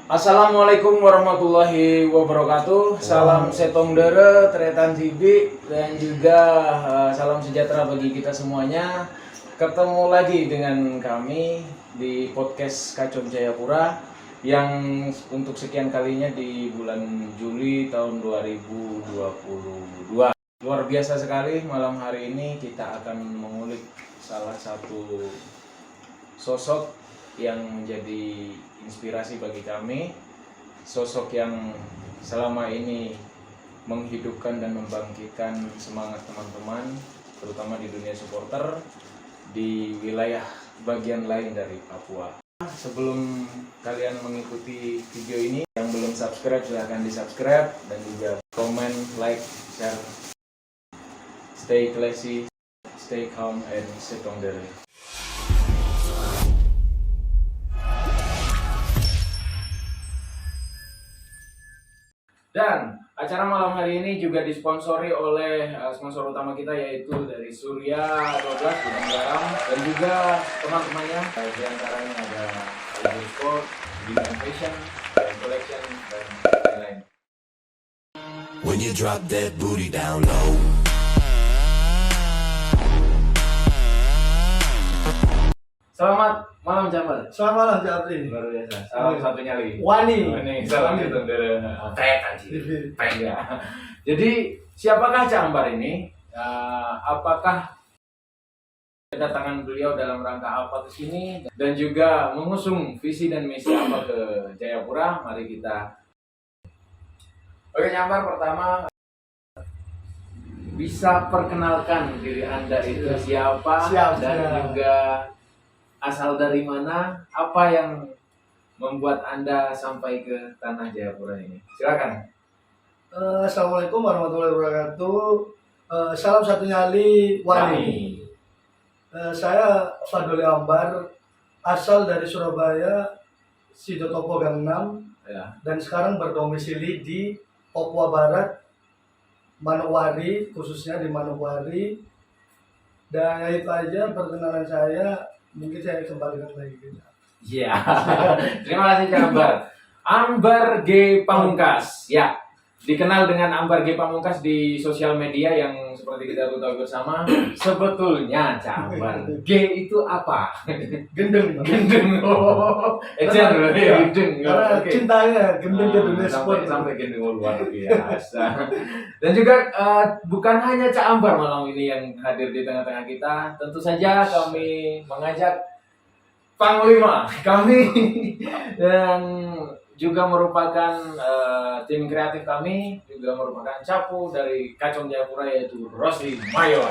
Assalamualaikum warahmatullahi wabarakatuh. Salam setong dere, tretan tibi, dan juga salam sejahtera bagi kita semuanya. Ketemu lagi dengan kami di podcast Kacom Jayapura yang untuk sekian kalinya di bulan Juli tahun 2022. Luar biasa sekali, malam hari ini kita akan mengulik salah satu sosok yang menjadi inspirasi bagi kami, sosok yang selama ini menghidupkan dan membangkitkan semangat teman-teman, terutama di dunia supporter di wilayah bagian lain dari Papua. Sebelum kalian mengikuti video ini, yang belum subscribe silahkan di subscribe dan juga komen, like, share. Stay classy, stay calm, and setong dere. Dan acara malam hari ini juga disponsori oleh sponsor utama kita, yaitu dari Surya 12 Gudang Garam, dan juga teman-temannya. Di antaranya ada Aldo Sport, Bintang Fashion, dan Collection, dan lain-lain. When you drop that booty down low. Selamat malam Jamal. Selamat malam Japri. Luar biasa. Salam satu nyali. Wani. Salam gitu dari ya. Jadi siapakah Cak Ambar ini? Apakah kedatangan beliau dalam rangka apa ke sini, dan juga mengusung visi dan misi apa ke Jayapura? Mari kita. Oke, Cak Ambar, pertama bisa perkenalkan diri Anda itu siapa? Dan juga asal dari mana, apa yang membuat Anda sampai ke tanah Jayapura ini? Silakan. Assalamualaikum warahmatullahi wabarakatuh. Salam satu nyali Wani. Saya Fadoli Ambar, asal dari Surabaya, Sidotopo Gang 6, Ya. dan sekarang berdomisili di Papua Barat, Manokwari, khususnya di Manokwari. Dan itu aja perkenalan saya. Mungkin saya kembalikan lagi. Iya. Terima kasih Cak Ambar. Ambar G Pamungkas. Ya. Dikenal dengan Ambar G Pamungkas di sosial media yang seperti kita tahu bersama. Sebetulnya Cak Ambar, G itu apa? Gendeng. Gendeng. Oh. Ejen loh ya, gendeng. Karena Oke. cintanya gendeng ke dunia sport. Sampai gendeng luar biasa. Dan juga bukan hanya Cak Ambar malam ini yang hadir di tengah-tengah kita. Tentu saja kami mengajak Panglima kami dan juga merupakan tim kreatif kami, juga merupakan capu dari Kacom Jayapura, yaitu Rosli Mayor.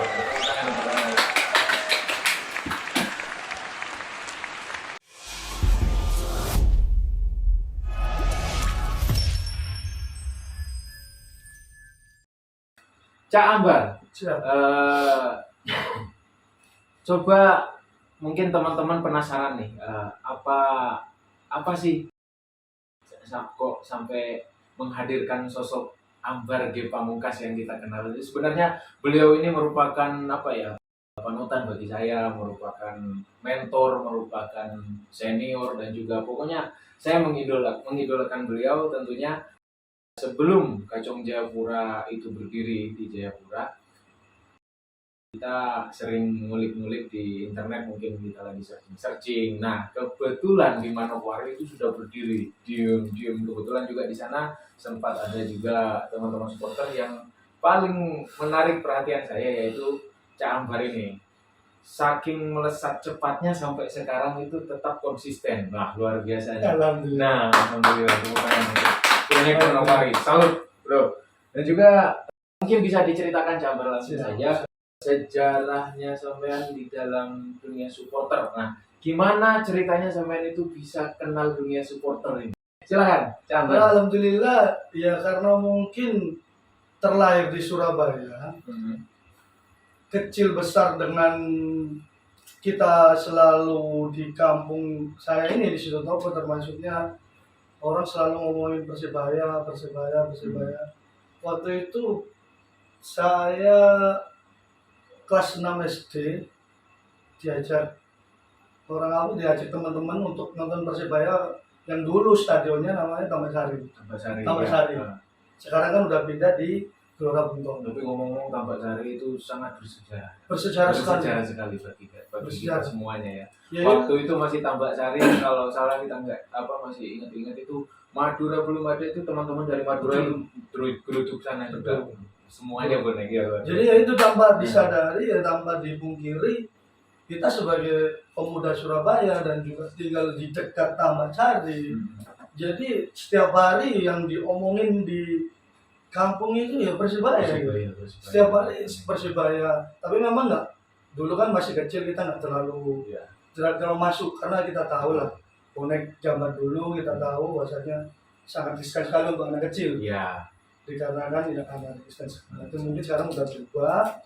Cak Ambar, Siap. coba mungkin teman-teman penasaran nih, apa sih kok sampai menghadirkan sosok Ambar G Pamungkas yang kita kenal. Jadi sebenarnya beliau ini merupakan panutan bagi saya, merupakan mentor, merupakan senior, dan juga pokoknya saya mengidolakan beliau tentunya. Sebelum Kacom Jayapura itu berdiri di Jayapura, kita sering ngulik-ngulik di internet, mungkin kita lagi searching. Nah, kebetulan di Manokwari itu sudah berdiri diem. Kebetulan juga di sana sempat ada juga teman-teman supporter yang paling menarik perhatian saya, yaitu Cak Ambar ini. Saking melesat cepatnya sampai sekarang itu tetap konsisten. Nah, luar biasa. Alhamdulillah. Nah, alhamdulillah, tepuk tangan untuk Klinik Manokwari. Salut, bro. Dan juga mungkin bisa diceritakan Cak Ambar langsung saja sejarahnya sampean di dalam dunia supporter. Nah, gimana ceritanya sampean itu bisa kenal dunia supporter ini? Silakan, Cak Ambar. Alhamdulillah, ya karena mungkin terlahir di Surabaya, kecil besar dengan kita selalu di kampung saya ini di Sidotopo, termasuknya orang selalu ngomongin Persebaya. Waktu itu saya kelas 6 SD diajak teman-teman untuk nonton Persebaya yang dulu stadionnya namanya Taman Sari. Taman Sari. Sekarang kan udah pindah di Gelora Bung Tomo. Tapi ngomong-ngomong Tambak Sari itu sangat bersejarah. Bersejarah sekali bagi kita Bersejarah. semuanya ya. Ya, Waktu itu masih Tambak Sari, kalau salah kita masih ingat-ingat itu Madura belum ada, itu teman-teman dari Madura itu geruduk sana juga. Semuanya bonek ya. jadi ya itu tanpa disadari ya tanpa dipungkiri, kita sebagai pemuda Surabaya dan juga tinggal di dekat Taman Sari. Jadi setiap hari yang diomongin di kampung itu ya Persibaya. Setiap hari Persibaya. Tapi memang enggak. Dulu kan masih kecil, kita nggak terlalu masuk karena kita tahu lah bonek zaman dulu, kita tahu bahwasanya sangat riskan sekali untuk anak kecil. Iya. Dikarenakan tidak ada riskan. Itu mungkin sekarang udah berubah.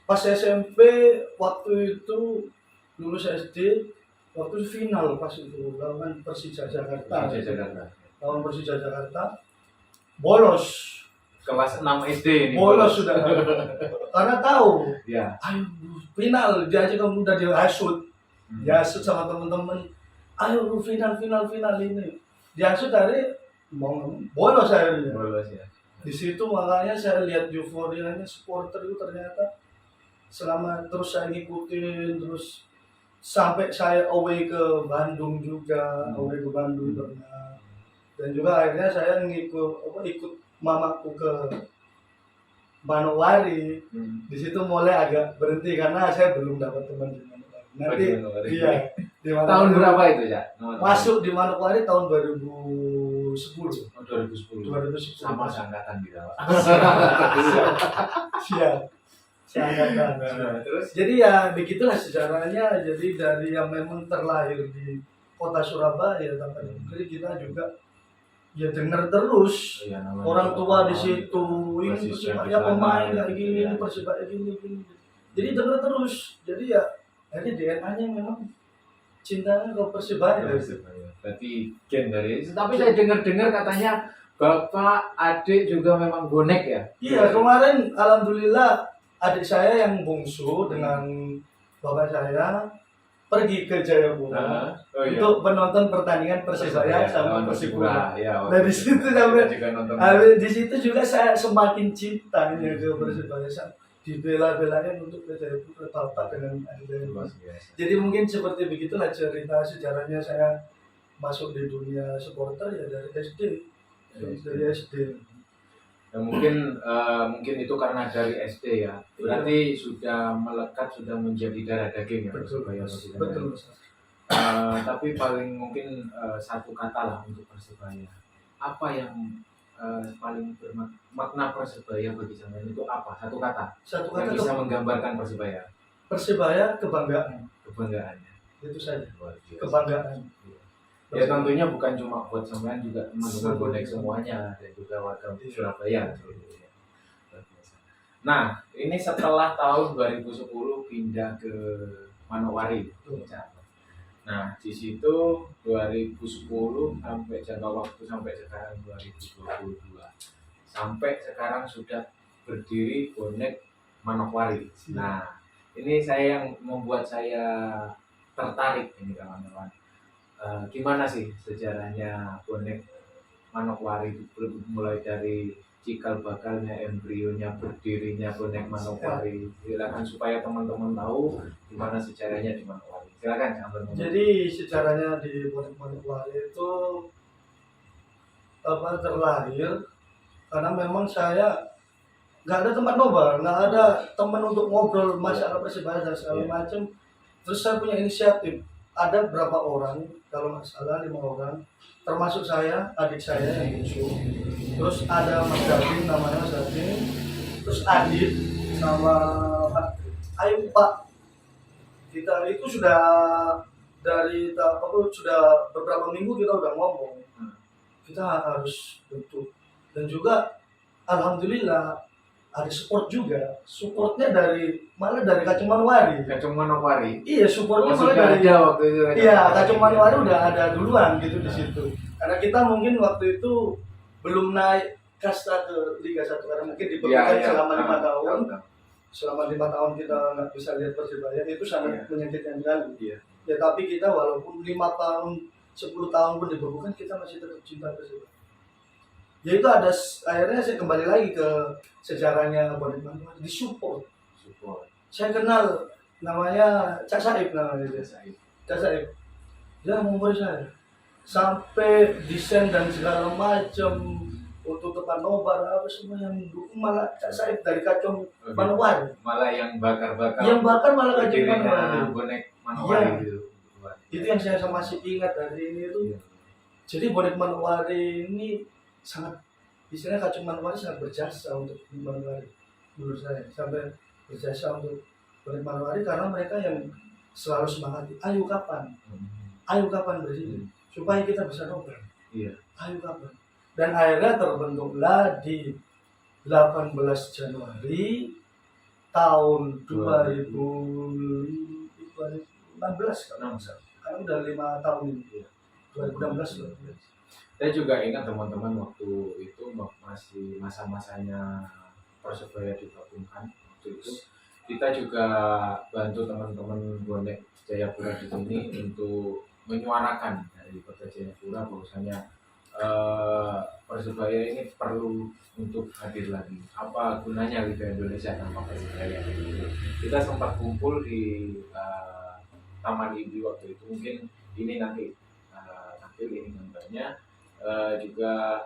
Pas SMP waktu itu lulus SD, waktu final pas itu lawan Persija Jakarta. Lawan Persija Jakarta. Bolos Kelas 6 SD ini. bolos sudah karena tahu Ya. ayo final dia aja kamu udah dihasut dihasut sama temen-temen, ayo lu final ini dihasut dari mau bolos akhirnya. Bolos ya. Di situ makanya saya lihat euforianya supporter itu ternyata selama terus saya ngikutin terus sampai saya away ke Bandung juga, away ke Bandung pernah. Dan juga akhirnya saya ikut mamaku ke Manokwari. Di situ mulai agak berhenti karena saya belum dapat teman di Manokwari. Nanti iya di Manokwari. Tahun berapa itu ya? Masuk di Manokwari tahun 2010. 2010. Sama seangkatan kita, Pak. Siap. Seangkatan. Terus Jadi ya begitulah sejarahnya. Jadi dari yang memang terlahir di kota Surabaya, tapi kita juga ya dengar terus orang tua di situ ini Persibaya pemain kayak gini, Persibaya gini. Jadi dengar terus. Jadi ya ini DNA-nya memang cintanya ke Persibaya. Berarti gen dari itu. Tapi saya dengar katanya bapak adik juga memang bonek ya? Iya, kemarin alhamdulillah adik saya yang bungsu dengan bapak saya pergi ke Jayapura untuk menonton pertandingan Persibaya sama Persipura. Ya, Dari situ sampai di situ juga saya semakin cinta ke Persibaya. Dibela-belain untuk ke Jayapura bapak dengan adik saya. Jadi mungkin seperti begitulah cerita sejarahnya saya masuk di dunia supporter ya dari SD. Dari SD. Ya, mungkin itu karena dari SD ya. Berarti sudah melekat, sudah menjadi darah daging ya. Persibaya. Betul. Tapi paling mungkin satu kata lah untuk Persibaya. Apa yang paling bermakna Persibaya bagi sampean itu apa? Satu kata. Yang bisa menggambarkan Persibaya. Persibaya kebanggaan. Kebanggaannya. Itu saja. Kebanggaan. Ya tentunya bukan cuma buat sampean, juga teman-teman bonek semuanya dan juga warga Surabaya. Nah, ini setelah tahun 2010 pindah ke Manokwari. Nah, di situ 2010 sampai jangka waktu sampai sekarang 2022. Sampai sekarang sudah berdiri bonek Manokwari. Nah, ini saya yang membuat saya tertarik ini kawan-kawan. Gimana sih sejarahnya bonek Manokwari itu, mulai dari cikal bakalnya, embrionya, berdirinya bonek Manokwari. Silakan supaya teman-teman tahu gimana sejarahnya di Manokwari. Silakan. Jadi sejarahnya di bonek Manokwari itu terlahir karena memang saya nggak ada tempat nobar, nggak ada teman untuk ngobrol masalah Persibaya dan segala macam. Terus saya punya inisiatif. Ada berapa orang, kalau nggak salah 5 orang, termasuk saya, adik saya yang bungsu. Terus ada Mas Gading, namanya Mas Gading. Terus Adit sama Pak. Ayo Pak, kita itu sudah sudah beberapa minggu kita udah ngomong. Kita harus bentuk. Dan juga alhamdulillah ada support juga. Supportnya malah dari Kacung Manokwari. Kacung Manokwari. Iya, supportnya malah dari waktu itu. Iya, Kacung Manokwari udah ada duluan gitu di situ. Karena kita mungkin waktu itu belum naik kasta ke Liga 1 karena mungkin diberikan selama 5 tahun. Selama 5 tahun kita nggak bisa lihat Persibaya, itu sangat menyakitkan sekali. Ya tapi kita walaupun 5 tahun 10 tahun pun dibukukan, kita masih tetap cinta Persibaya. Ya itu ada, akhirnya saya kembali lagi ke sejarahnya bonek Manokwari, disupport. Saya kenal namanya Cak Saib namanya dia. Cak Saib. Dia mengumpul saya. Sampai desain dan segala macam untuk tempat nobar apa semua yang mendukung malah Cak Saib dari Kacung Manokwari. Malah yang bakar-bakar. Yang bakar malah Kacung berdirinya Manokwari. bonek Manokwari Iya. gitu. Itu yang saya masih ingat hari ini itu. Iya. Jadi bonek Manokwari ini sangat, istilahnya Kacung Manokwari sangat berjasa untuk Manokwari menurut saya, sampai berjasa untuk bonek Manokwari karena mereka yang selalu semangati, ayo kapan bersih supaya kita bisa nobar. Iya. Ayo kapan. Dan akhirnya terbentuklah di 18 Januari tahun 2016 karena udah 5 tahun ini. 2016 loh. Saya juga ingat teman-teman waktu itu masih masa-masanya Persebaya digabungkan waktu itu. Kita juga bantu teman-teman bonek Jayapura di sini untuk menyuarakan dari Kota Jayapura bahwasanya Persebaya ini perlu untuk hadir lagi. Apa gunanya Liga Indonesia tanpa Persebaya? Kita sempat kumpul di Taman Ibi waktu itu. Mungkin ini nanti tampil ini gambarnya. Juga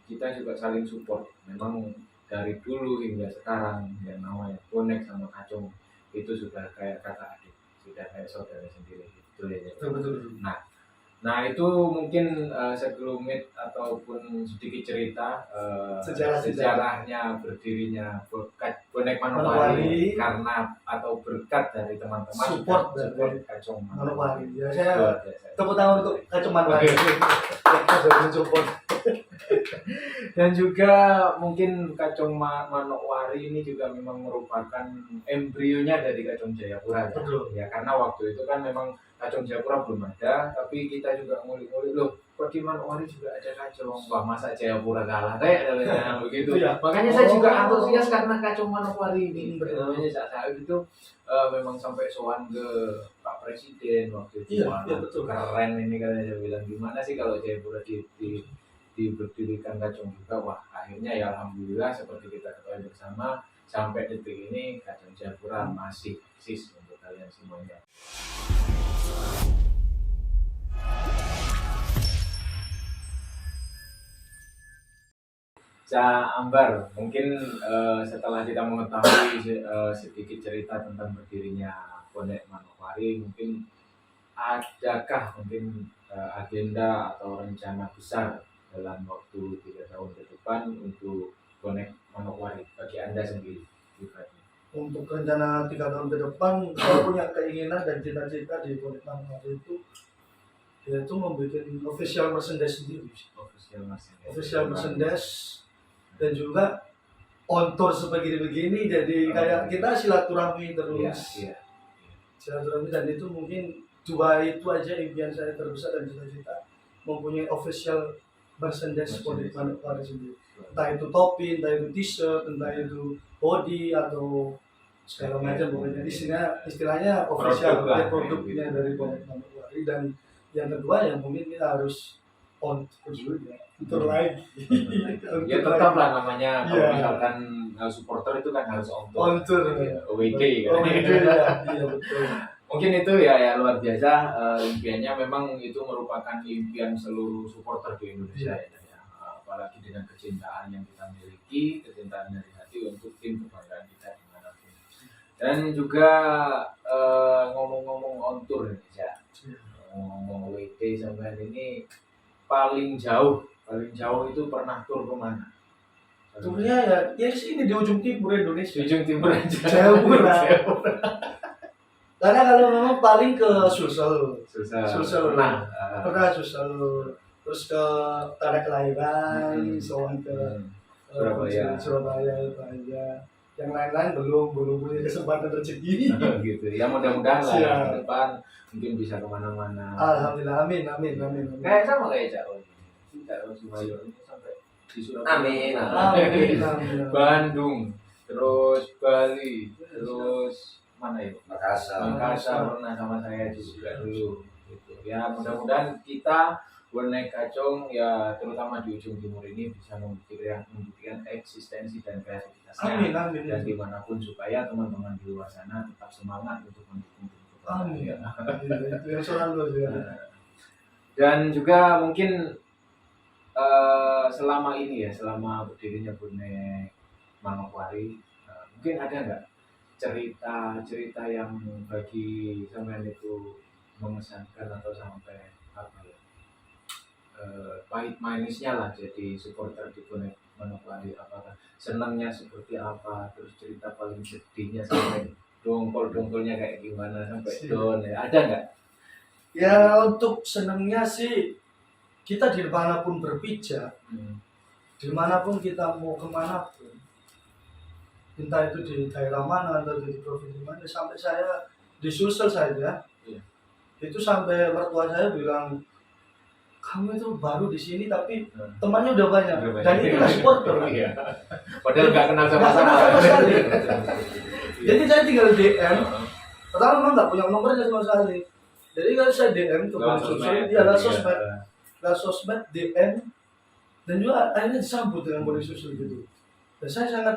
kita juga saling support. Memang dari dulu hingga sekarang yang namanya bonek sama Kacung itu sudah kayak kakak adik, sudah kayak saudara sendiri gitu ya. Betul. Nah itu mungkin sekelumit ataupun sedikit cerita sejarahnya berdirinya bonek Manokwari karena atau berkat dari teman-teman Support dari Kacung Manokwari. Ya, saya tepuk tangan untuk Kacung Manokwari. Support. Dan juga mungkin Kacung Manokwari ini juga memang merupakan embrionya dari Kacung Jayapura. Betul. Ya karena waktu itu kan memang Kacung Jayapura belum ada, tapi kita juga ngulik-ngulik loh, kok di Manokwari juga ada Kacung, wah masa Jayapura kalah kayak begitu. Ya. Makanya saya juga antusias karena Kacung Manokwari ini. Namanya saat itu memang sampai sowan ke Pak Presiden waktu itu. Iya, betul. Keren ini katanya, saya bilang gimana sih kalau Jayapura diberdirikan Kacung juga. Wah akhirnya ya alhamdulillah seperti kita ketahui bersama sampai detik ini Kacung Jayapura masih eksis untuk kalian semuanya. Ambar, mungkin setelah kita mengetahui sedikit cerita tentang berdirinya bonek Manokwari, mungkin adakah mungkin agenda atau rencana besar dalam waktu 3 tahun ke depan untuk bonek Manokwari bagi Anda sendiri pribadi? Untuk rencana 3 tahun ke depan, saya punya keinginan dan cita-cita di bonek Manokwari itu yaitu membuat official merchandise sendiri. Official merchandise dan juga on tour sebegini-begini, jadi kayak kita silaturahmi terus. Iya. Silaturahmi, dan itu mungkin 2 itu aja impian saya terbesar dan cita-cita, mempunyai official merchandise bonek Manokwari sendiri. Entah itu topi, entah itu t-shirt, entah itu body atau segala macam, pokoknya istilahnya official produknya dari bonek Manokwari. Dan yang kedua ya mungkin kita harus on tour dulu ya, tour lagi. Ya tetaplah namanya kalau Iya. misalkan supporter itu kan harus on tour. On tour. Away day kan. Iya betul. Mungkin itu ya luar biasa impiannya, memang itu merupakan impian seluruh supporter di Indonesia ya. Apalagi dengan kecintaan yang kita miliki, kecintaan dari hati untuk tim kebanggaan kita dimanapun. Dan juga ngomong-ngomong on tour Indonesia, ngomong away day sampai hari ini paling jauh itu pernah tur kemana? Turnya ya sini di ujung timur Indonesia. Ujung timur aja. Jayapura. Karena kalau memang paling ke Sulsel. Pernah. Pernah Sulsel. Terus ke tanah kelahiran, soal ke Surabaya itu aja. Yang lain-lain belum punya kesempatan rezeki. Gitu. Ya mudah-mudahan lah Siap. ke depan mungkin bisa kemana-mana. Alhamdulillah, amin. Kayak sama kayak Cak Oi. Cak Oi Sumayo ini sampai di Surabaya. Amin. Bandung, terus Bali, terus mana ya? Makassar Makassar pernah sama saya juga dulu. Gitu. Ya mudah-mudahan kita bonek kacung ya terutama di ujung timur ini bisa membuktikan eksistensi dan kreativitasnya Amin, amin. dan dimanapun supaya teman-teman di luar sana tetap semangat untuk mendukung tim kita. Amin. Ya. Itu yang selalu ya. Dan juga mungkin selama ini ya, selama berdirinya bonek Manokwari, mungkin ada nggak cerita-cerita yang bagi sampean itu mengesankan atau sampai apa ya, pahit manisnya lah jadi supporter di bonek Manokwari, apakah senangnya seperti apa, terus cerita paling sedihnya sampai dongkol-dongkolnya kayak gimana sampai down ya, ada nggak? Ya untuk senangnya sih kita dimanapun berpijak, dimanapun kita mau kemana pun, entah itu di daerah mana atau di provinsi mana, sampai saya di Sulsel saja, itu sampai mertua saya bilang, kamu itu baru di sini tapi temannya udah banyak, dan itulah supporter. Iya. Padahal nggak kenal Nggak kenal sama sama-sama. sekali. Jadi saya tinggal DM, pertama memang nggak punya nomornya sama sekali. Jadi kalau saya DM ke Lewat sosmed, sosmed. dia lewat sosmed, lewat sosmed DM, dan juga akhirnya disambut dengan bonek susu gitu. Dan saya sangat,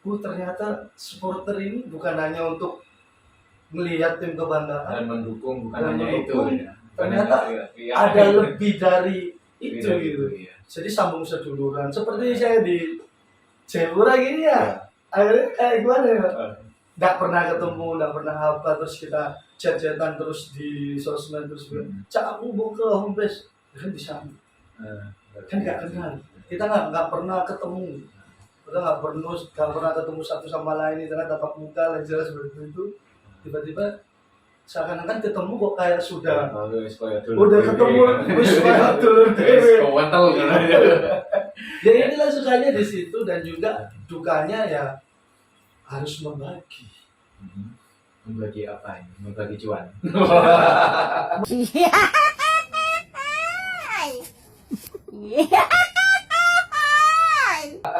ternyata supporter ini bukan hanya untuk melihat tim kebanggaan, Dan mendukung bukan Dan hanya mendukung. itu ya. Ternyata Iya. ada lebih dari itu Iya, gitu. iya. Jadi sambung seduluran. Seperti saya di Jayapura gini ya, akhirnya kayak gimana ya? Nggak pernah ketemu, nggak pernah apa, terus kita chat-chatan terus di sosmed, terus bilang, Cak aku mau ke home base, kan disambut. Kan nggak kenal, kita nggak pernah ketemu, kita nggak pernah ketemu satu sama lain, kita tatap muka lah jelas seperti itu. Tiba-tiba seakan-akan ketemu kok kayak sudah udah ketemu wis kayak dulur dhewe. Ya inilah sukanya di situ, dan juga dukanya ya harus membagi. Membagi apa ini? Membagi cuan.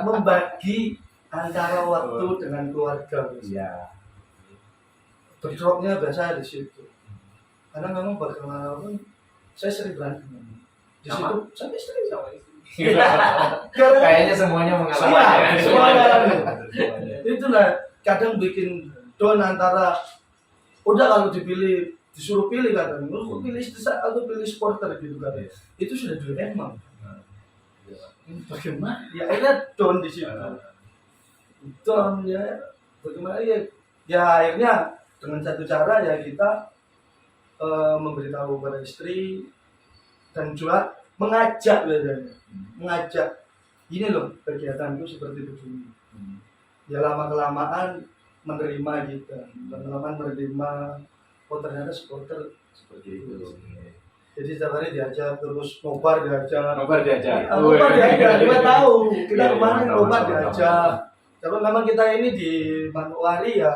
Membagi antara waktu dengan keluarga. Iya. Bentroknya biasa di situ. Karena memang bagaimanapun saya sering berantem. Di Sama? situ sampai sering sama istri. Kayaknya semuanya mengalami. Semuanya. Itulah kadang bikin down antara udah kalau disuruh pilih kadang, lu pilih istri atau pilih supporter gitu kan. Itu sudah dilema. Bagaimana? Ya akhirnya down di situ. Down ya. Bagaimana ya? Ya akhirnya dengan satu cara ya kita memberitahu kepada istri dan juga mengajak biasanya, mengajak ini loh kegiatanku seperti begini. Ya lama kelamaan menerima kita, lama-lama menerima, oh ternyata supporter Seperti itu. jadi setiap hari diajak, terus nobar diajak. Nobar diajak. Nobar diajak, kita tahu. Kita Iya, kemarin iya, nobar tahu. diajak. Tapi memang kita ini di Manokwari ya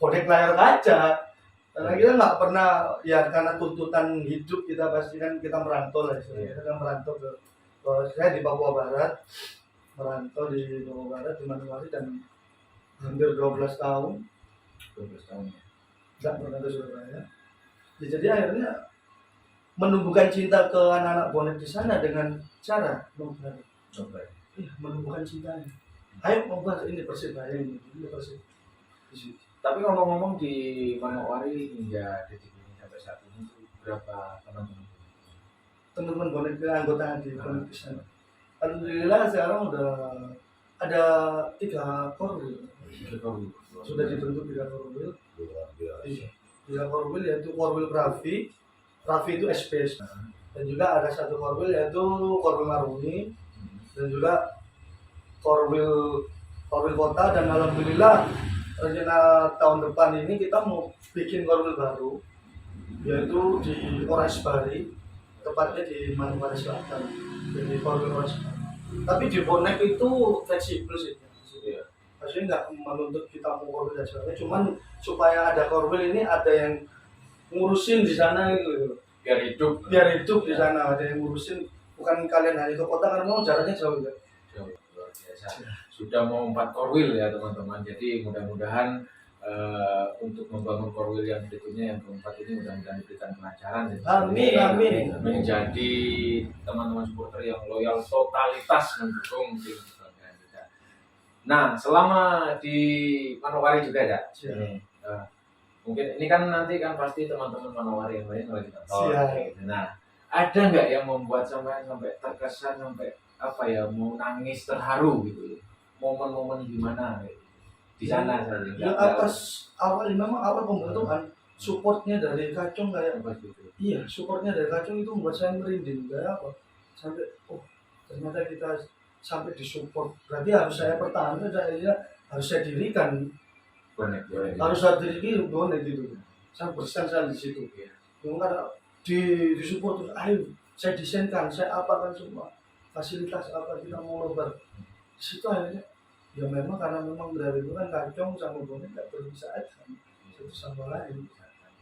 bonek layar kaca. Karena kita nggak pernah, ya karena tuntutan hidup kita pasti kan kita merantau lah. Kita kan merantau saya di Papua Barat, merantau di Papua Barat, di Manokwari, dan hampir 12 tahun. 12 tahun ya. Nggak pernah ke Surabaya. Ya, jadi akhirnya menumbuhkan cinta ke anak-anak bonek di sana dengan cara nobar. Nobar. Iya, menumbuhkan cintanya. Ayo nobar, ini Persibaya ini Persib. Di situ. Tapi ngomong-ngomong di Manokwari hingga detik ini sampai saat ini berapa teman-teman bonek anggota di bonek di sana? Alhamdulillah sekarang udah ada 3 korwil. Sudah dibentuk 3 korwil. 3 korwil yaitu korwil Pravi itu SPS, dan juga ada 1 korwil yaitu korwil Maruni, dan juga korwil kota. Dan alhamdulillah rencana tahun depan ini kita mau bikin korwil baru, yaitu di Oras Bari, tepatnya di Manokwari Selatan, jadi korwil Oras Bari. Tapi di bonek itu fleksibel sih, maksudnya nggak menuntut kita mau korwil dan sebagainya, cuman supaya ada korwil ini ada yang ngurusin di sana gitu, biar hidup di sana, ada yang ngurusin, bukan kalian hanya ke kota karena mau jaraknya jauh ya. Luar biasa. Sudah mau 4 korwil ya teman-teman. Jadi mudah-mudahan untuk membangun Korwil yang berikutnya yang keempat ini mudah-mudahan diberikan kelancaran dan Amin. menjadi teman-teman supporter yang loyal totalitas mendukung tim kebanggaan kita. Nah, selama di Manokwari juga ada. Mungkin ini kan nanti kan pasti teman-teman Manokwari yang lain lagi nonton. Gitu. Nah, ada nggak yang membuat sampai terkesan sampai apa ya mau nangis terharu gitu, momen-momen gimana gitu. Di sana saja. Ya atas memang awal pembentukan supportnya dari Kacung kayak gitu. iya, supportnya dari Kacung itu membuat saya merinding kayak apa sampai ternyata kita sampai disupport, berarti harus saya pertahankan, harus saya dirikan Bonek. harus saya dirikan bonek gitu. Saya bersan di situ ya. Karena disupport terus, ayo saya desainkan, saya apakan semua fasilitas apa kita mau lebar di situ. Akhirnya ya memang karena memang dari itu kan Kacung sama bonek nggak terpisah satu sama lain,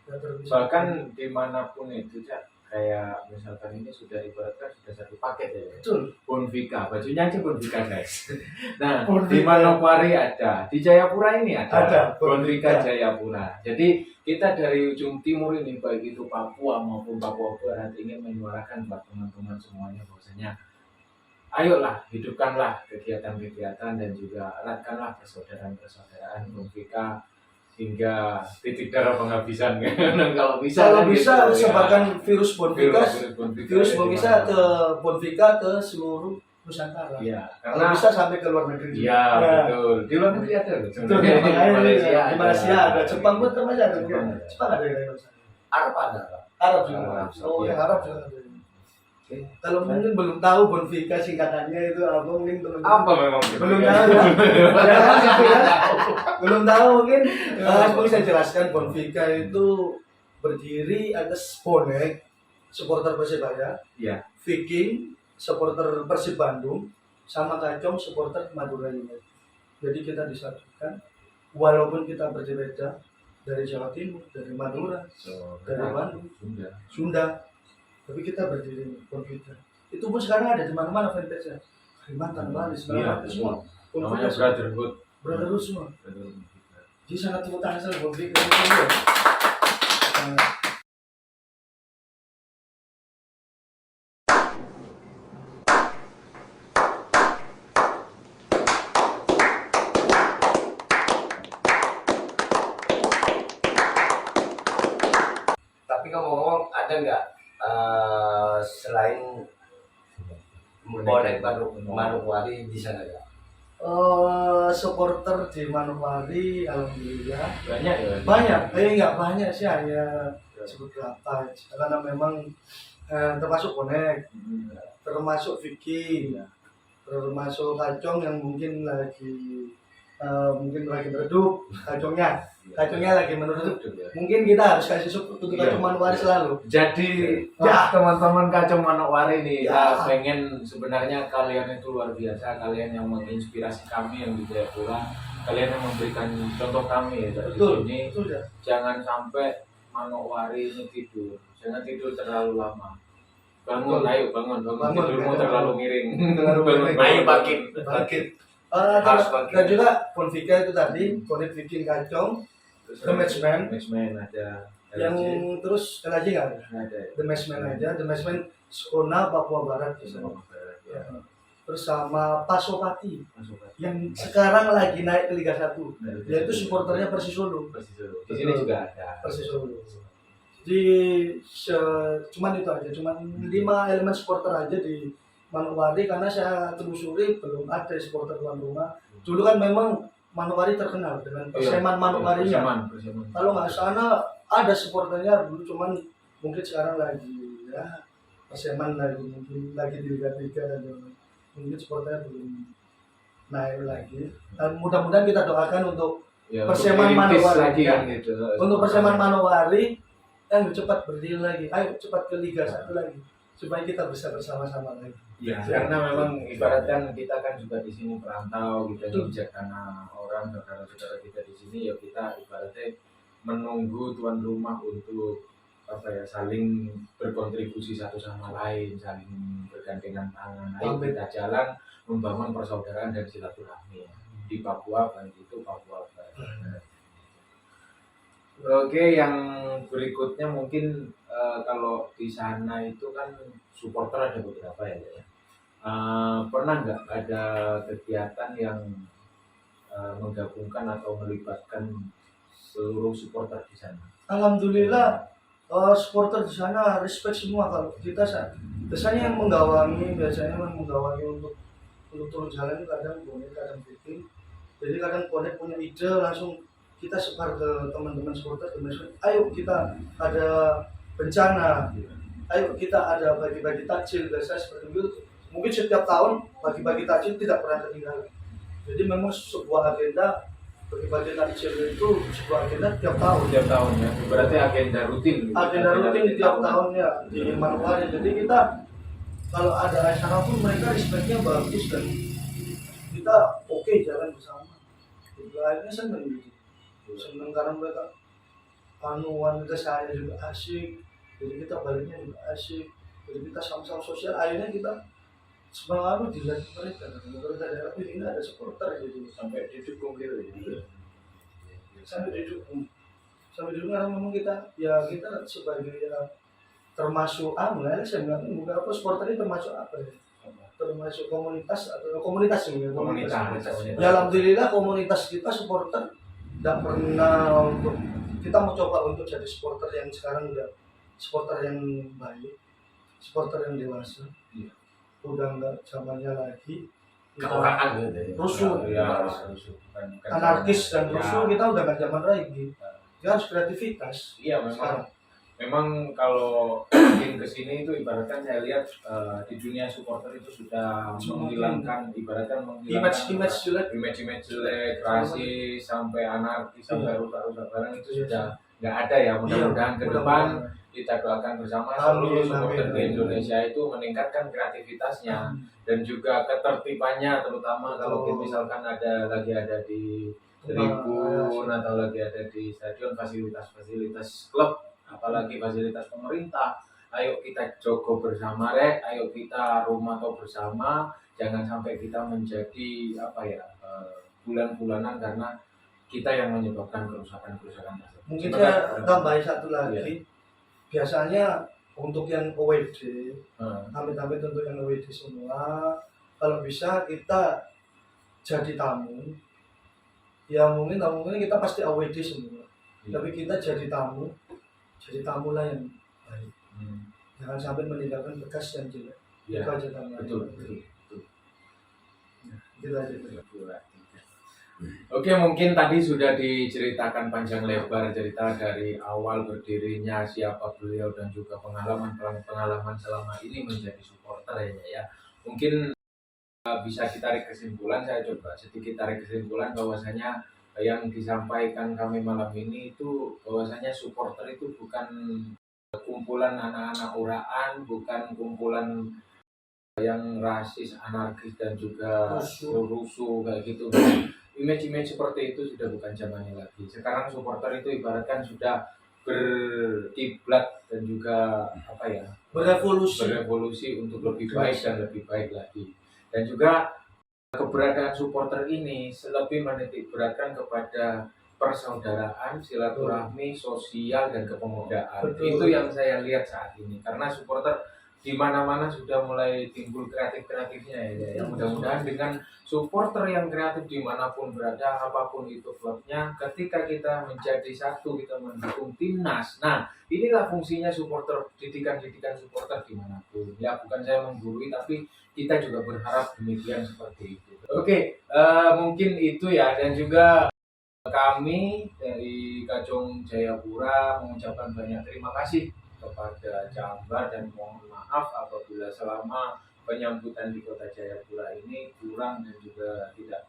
nggak terpisah. Bahkan dimanapun itu ya, kayak misalkan ini sudah ibaratkan sudah satu paket ya. Betul. Bonvika, bajunya aja Bonvika guys. Nah, Bonvika. di Manokwari ada, di Jayapura ini ada Bonvika Bonvika. Jayapura. Jadi kita dari ujung timur ini baik itu Papua maupun Papua Barat ingin menyuarakan buat teman-teman semuanya bahwasanya ayolah hidupkanlah kegiatan-kegiatan dan juga eratkanlah persaudaraan Bonvika hingga titik darah penghabisan kan. Kalau bisa gitu, sebarkan virus Bonvika virus Bonvika ke Bonvika ke seluruh Nusantara. Iya, Kalau karena bisa sampai ke luar negeri. iya, betul. Di luar negeri ada loh. Betul, Di di Malaysia ada, Jepang pun termasuk ada. Jepang Jepang ada yang Arab ada. Arab juga. Iya. Yang Arab juga ada. Kalau mungkin belum tahu Bonvika singkatannya itu apa, mungkin Apa memang? belum tahu. Belum tahu mungkin. Mungkin saya jelaskan, Bonvika itu berdiri atas bonek supporter Persebaya, Iya. Viking supporter Persib Bandung, sama Kacung supporter Madura United. Jadi kita disatukan walaupun kita berbeda dari Jawa Timur, dari Madura, dari Bandung, Sunda. Tapi kita berdiri Bonvika. Itu pun sekarang ada di mana-mana fanpage-nya. Kalimantan, Bali, segala macam semua. Namanya Brotherhood semua. Jadi sangat tepuk tangan saya Bonvika. Tapi ngomong-ngomong ada nggak selain bonek Manokwari di sana ya? Supporter di Manokwari alhamdulillah banyak. Nggak banyak sih, hanya sebut berapa aja. Karena memang termasuk bonek, termasuk Vicky, termasuk Kacung yang mungkin lagi meredup. Kacungnya lagi meredup. Mungkin kita harus kasih support untuk Kacung Manokwari selalu. Jadi teman-teman Kacung Manokwari nih, pengen sebenarnya kalian itu luar biasa, kalian yang menginspirasi kami yang di Jayapura, kalian yang memberikan contoh kami ya dari sini. Jangan sampai Manokwari ini tidur, jangan tidur terlalu lama. Bangun, ayo bangun. Tidurmu terlalu miring. Ayo bangkit. Dan juga Bonvika itu tadi, Bonek Viking Kacung, The Matchman ada. Yang terus lagi nggak ada. The Matchman aja, The Matchman Skona Papua Barat di sana. Ya. Terus sama Pasopati yang sekarang lagi naik ke Liga 1. Yaitu supporternya Persis Solo. Di sini juga ada. Persis Solo. Jadi cuman itu aja, cuman 5 elemen supporter aja di Manokwari, karena saya telusuri belum ada supporter tuan rumah. Dulu kan memang Manokwari terkenal dengan Perseman Manokwarinya. Kalau nggak sana ada supporternya dulu, cuman mungkin sekarang lagi ya Perseman mungkin lagi di Liga 3 dan mungkin supporternya belum naik lagi. Dan mudah-mudahan kita doakan untuk Perseman Manokwari gitu. Untuk Perseman Manokwari yang cepat berdiri lagi, ayo cepat ke Liga 1 lagi supaya kita bisa bersama-sama lagi. Ya, karena memang ibaratkan kita kan juga di sini perantau, kita diajak karena orang saudara-saudara kita di sini, ya kita ibaratnya menunggu tuan rumah untuk saling berkontribusi satu sama lain, saling bergandengan tangan. Ayo kita jalan membangun persaudaraan dan silaturahmi di Papua, baik itu Papua Barat. Oke, yang berikutnya mungkin kalau di sana itu kan supporter ada beberapa ya, Dek, ya. Pernah nggak ada kegiatan yang menggabungkan atau melibatkan seluruh supporter di sana? Alhamdulillah supporter di sana respect semua. Kalau kita biasanya yang menggawangi untuk turun jalan itu kadang bonek, kadang bikin. Jadi kadang bonek punya ide langsung kita sebar ke teman-teman supporter, ayo kita ada bencana, ayo kita ada bagi-bagi takjil, biasa seperti itu. Mungkin setiap tahun bagi-bagi takjil tidak pernah ketinggalan. Jadi memang sebuah agenda bagi-bagi takjil itu sebuah agenda tiap tahun. Tiap tahun ya, berarti agenda rutin. Gitu. Agenda rutin tiap tahunnya di Manokwari. Jadi kita kalau ada acara pun mereka respectnya bagus dan kita oke jalan bersama. Jadi akhirnya seneng gitu. Seneng karena mereka wanita saya juga asik. Jadi kita baliknya juga asik. Jadi kita sama-sama sosial. Akhirnya kita semangat dilihat mereka. Mereka daerah ini ada supporter gitu Sampai didukung gitu ya. sampai didukung karena memang kita sebagai termasuk saya bilang bukan apa supporter ini termasuk apa ya, termasuk komunitas atau komunitas ini ya, Komunitas. ya alhamdulillah komunitas kita supporter tidak pernah untuk kita mau coba untuk jadi supporter yang sekarang udah supporter yang baik, supporter yang dewasa. Iya. Udah nggak zamannya lagi Kepekaan gitu ya. rusuh, Ya, rusuh. Bukan anarkis dan ya. rusuh, kita udah nggak zaman lagi. Kita harus kreativitas. Iya, Sekarang. memang kalau makin kesini itu ibaratkan saya lihat di dunia supporter itu sudah menghilangkan Image jelek. image jelek, rasis sampai anarkis sampai rusak-rusak barang itu Iya. sudah nggak ada ya. Mudah-mudahan ke depan kita doakan bersama seluruh supporter di Indonesia itu meningkatkan kreativitasnya dan juga ketertibannya, terutama kalau misalkan lagi ada di tribun atau lagi ada di stadion, fasilitas klub, apalagi fasilitas pemerintah. Ayo kita jogo bersama, ayo kita rumah bersama, jangan sampai kita menjadi bulan-bulanan karena kita yang menyebabkan kerusakan tersebut. Mungkin saya tambahin satu lagi. Biasanya untuk yang OWD, amit-amit untuk yang OWD semua, kalau bisa kita jadi tamu. Ya mungkin kita pasti OWD semua. Tapi kita jadi tamu lah yang baik. Jangan sampai meninggalkan bekas yang jelek. Ya, Itu aja tambahan. betul. Itu aja. Oke, mungkin tadi sudah diceritakan panjang lebar cerita dari awal berdirinya siapa beliau dan juga pengalaman selama ini menjadi supporter ya. Mungkin bisa ditarik kesimpulan, saya coba sedikit tarik kesimpulan bahwasanya yang disampaikan kami malam ini itu bahwasanya supporter itu bukan kumpulan anak-anak uraan, bukan kumpulan yang rasis, anarkis dan juga rusuh kayak gitu. Image seperti itu sudah bukan zamannya lagi. Sekarang supporter itu ibaratkan sudah berkiblat dan juga berevolusi untuk lebih baik dan lebih baik lagi. Dan juga keberadaan supporter ini lebih menitik beratkan kepada persaudaraan, silaturahmi, sosial dan kepemudaan. Betul. Itu yang saya lihat saat ini. Karena supporter di mana-mana sudah mulai timbul kreatifnya ya. Mudah-mudahan dengan supporter yang kreatif dimanapun berada, apapun itu klubnya, ketika kita menjadi satu, kita mendukung timnas. Nah, inilah fungsinya supporter, didikan supporter dimanapun. Ya, bukan saya menggurui, tapi kita juga berharap demikian seperti itu. Oke, mungkin itu ya. Dan juga kami dari Kacung Jayapura mengucapkan banyak terima kasih kepada Jambar dan mohon maaf apabila selama penyambutan di Kota Jayapura ini kurang dan juga tidak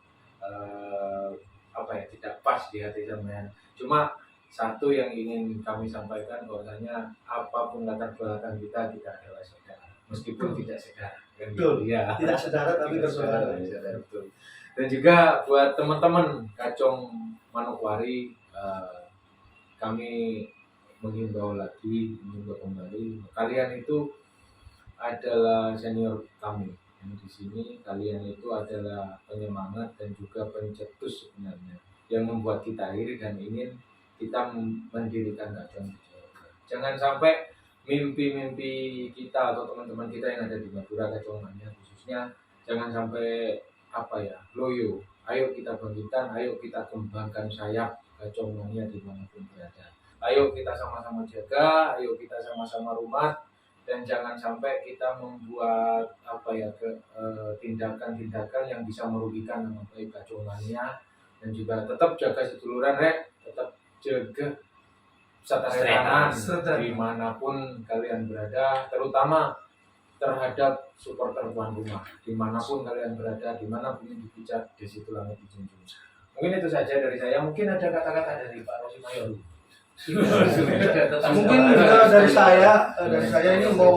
tidak pas di hati sampean. Cuma satu yang ingin kami sampaikan bahwasanya apapun latar belakang kita adalah saudara, meskipun tidak saudara. Betul. Ya. Tidak saudara tapi bersaudara. Betul. Dan juga buat teman-teman Kacung Manokwari, kami mengimbau kembali, kalian itu adalah senior kami. Di sini kalian itu adalah penyemangat dan juga pencetus sebenarnya yang membuat kita iri dan ingin kita mendirikan Kacung Jayapura. Jangan sampai mimpi-mimpi kita atau teman-teman kita yang ada di Madura Kacung Mania khususnya jangan sampai loyo. Ayo kita bangkitkan, ayo kita kembangkan sayap Kacung Mania dimanapun berada. Ayo kita sama-sama jaga, ayo kita sama-sama rumah, dan jangan sampai kita membuat tindakan-tindakan yang bisa merugikan nama baik Kacung Mania, dan juga tetap jaga seduluran tetap jaga keserentakan dimanapun kalian berada, terutama terhadap supporter tuan rumah dimanapun kalian berada, dimanapun dipijak, di situ langit dijunjung. Mungkin itu saja dari saya. Mungkin ada kata-kata dari Pak Rosi Mayor. Mungkin dari saya ini mau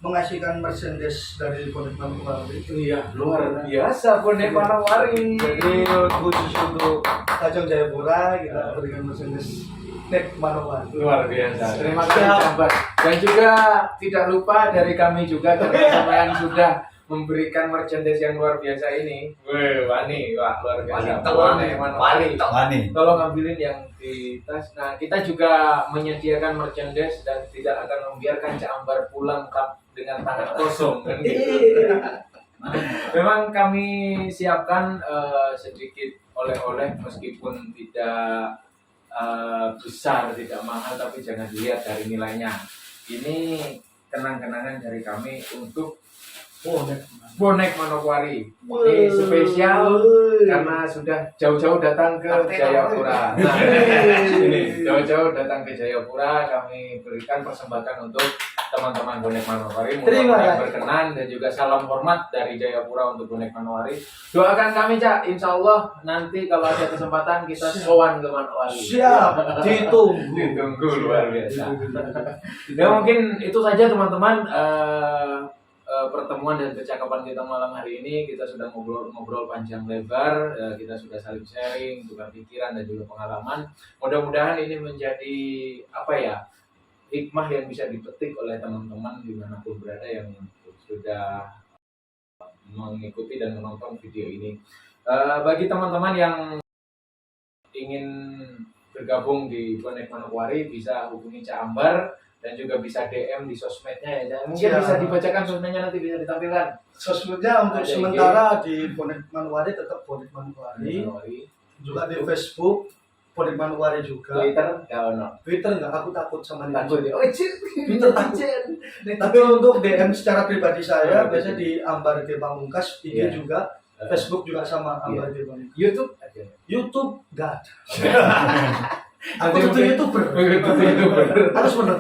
mengasihkan merchandise dari Bonek Manokwari. Iya, luar biasa Bonek Manokwari. Jadi khusus untuk Kacung Jayapura kita berikan merchandise Bonek Manokwari. Luar biasa. Terima kasih sahabat. Dan juga tidak lupa dari kami juga teman-teman yang sudah memberikan merchandise yang luar biasa ini. Wah, luar biasa. Bonek Manokwari. Tolong ambilin yang di tas. Nah, kita juga menyediakan merchandise dan tidak akan membiarkan Cak Ambar pulang dengan tangan kosong kan gitu. Memang kami siapkan sedikit oleh-oleh meskipun tidak besar, tidak mahal, tapi jangan dilihat dari nilainya. Ini kenang-kenangan dari kami untuk Bonek Manokwari. Ini spesial karena sudah jauh-jauh datang ke Jayapura. Nah, ini jauh-jauh datang ke Jayapura, kami berikan persembahan untuk teman-teman Bonek Manokwari. Mudah-mudahan berkenan, dan juga salam hormat dari Jayapura untuk Bonek Manokwari. Doakan kami, Cak, insya Allah nanti kalau ada kesempatan kita sowan ke Manokwari. Siap, ditunggu luar biasa. Ya mungkin itu saja teman-teman. Pertemuan dan percakapan kita malam hari ini, kita sudah ngobrol panjang lebar, kita sudah saling sharing, tukar pikiran dan juga pengalaman. Mudah-mudahan ini menjadi hikmah yang bisa dipetik oleh teman-teman dimanapun berada yang sudah mengikuti dan menonton video ini. Bagi teman-teman yang ingin bergabung di Bonek Manokwari bisa hubungi Cak Ambar, dan juga bisa DM di sosmednya ya. Mungkin bisa dibacakan sosmednya, nanti bisa ditampilkan. Sosmednya untuk ada sementara di Bonek Manokwari tetap Bonek Manokwari. Juga di Facebook Bonek Manokwari juga. Twitter enggak ono. Twitter enggak, aku takut sama dia. Takut ya. Oh, Twitter takut. Tapi untuk DM secara pribadi saya biasanya di Ambar G Pamungkas, IG juga, Facebook juga sama Ambar G Pamungkas. YouTube enggak ada. Aku tuh YouTuber. Harus bener.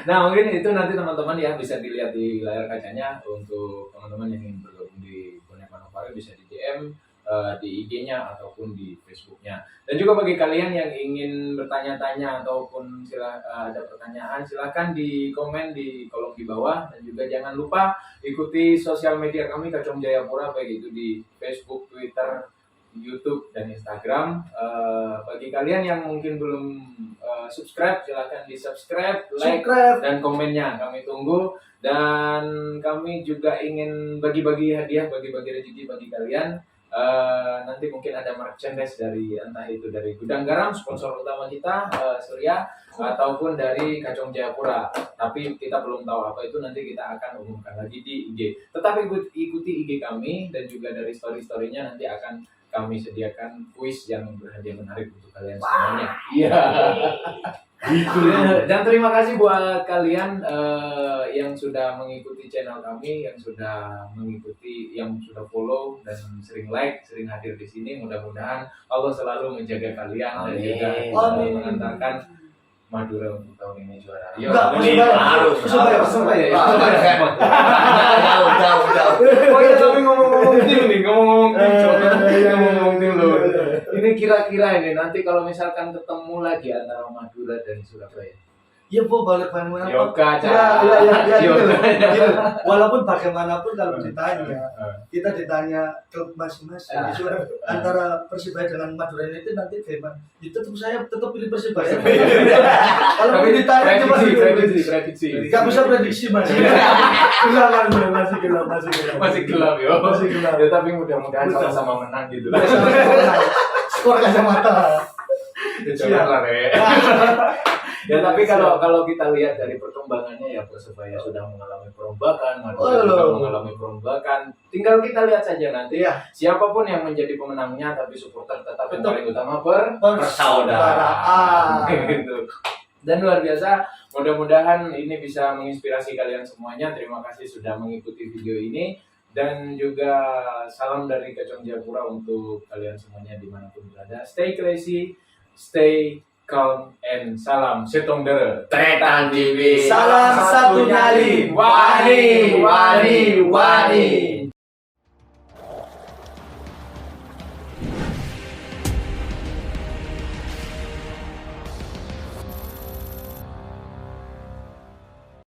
Nah, mungkin itu nanti teman-teman ya bisa dilihat di layar kacanya. Untuk teman-teman yang ingin bergabung di Bonek Manokwari bisa di DM di IG-nya ataupun di Facebook-nya. Dan juga bagi kalian yang ingin bertanya-tanya ataupun ada pertanyaan, silakan di komen di kolom di bawah, dan juga jangan lupa ikuti sosial media kami Kacung Jayapura, baik itu di Facebook, Twitter, YouTube dan Instagram. Bagi kalian yang mungkin belum subscribe, silahkan di subscribe, like, dan komennya kami tunggu. Dan kami juga ingin bagi-bagi hadiah, bagi-bagi rezeki bagi kalian. Nanti mungkin ada merchandise dari entah itu dari Gudang Garam, sponsor utama kita, Surya, ataupun dari Kacung Jayapura. Tapi kita belum tahu apa itu, nanti kita akan umumkan lagi di IG. Tetapi ikuti IG kami, dan juga dari story-storynya nanti akan kami sediakan kuis yang berhadiah menarik untuk kalian semuanya. Iya. Dan terima kasih buat kalian yang sudah mengikuti channel kami, yang sudah mengikuti, yang sudah follow dan sering like, sering hadir di sini. Mudah-mudahan Allah selalu menjaga kalian. Amin. Dan juga mengantarkan Madura untuk tahun ini juara. Persebaya. Jauh. Oh iya, tapi ngomong-ngomong tim loh. Ini kira-kira ini nanti kalau misalkan ketemu lagi antara Madura dan Surabaya. Iya Bu, balik mana pun. Yoga, Gitu. Walaupun bagaimanapun kalau ditanya, kita ditanya klub masing-masing. Antara Persibaya dengan Madura itu nanti bagaimana? Itu saya tetap pilih Persibaya. Kalau ditanya cuma prediksi. Gak bisa prediksi Mas. Masih gelap. Ya, tapi mudah-mudahan sama-sama menang gitu. skor kacamata. Jangan lah, Re. Ya tapi kalau kita lihat dari perkembangannya ya Persebaya sudah mengalami perombakan, Madura juga mengalami perombakan. Tinggal kita lihat saja nanti Iya. siapapun yang menjadi pemenangnya, tapi supporter tetap yang Betul. paling utama Persaudaraan. persaudaraan. Gitu. Dan luar biasa, mudah-mudahan ini bisa menginspirasi kalian semuanya. Terima kasih sudah mengikuti video ini. Dan juga salam dari Kacang Japura untuk kalian semuanya dimanapun berada. Stay classy, stay calm, and salam setong dere. Tretan TV. Salam satu nyali. Wani, wani, wani.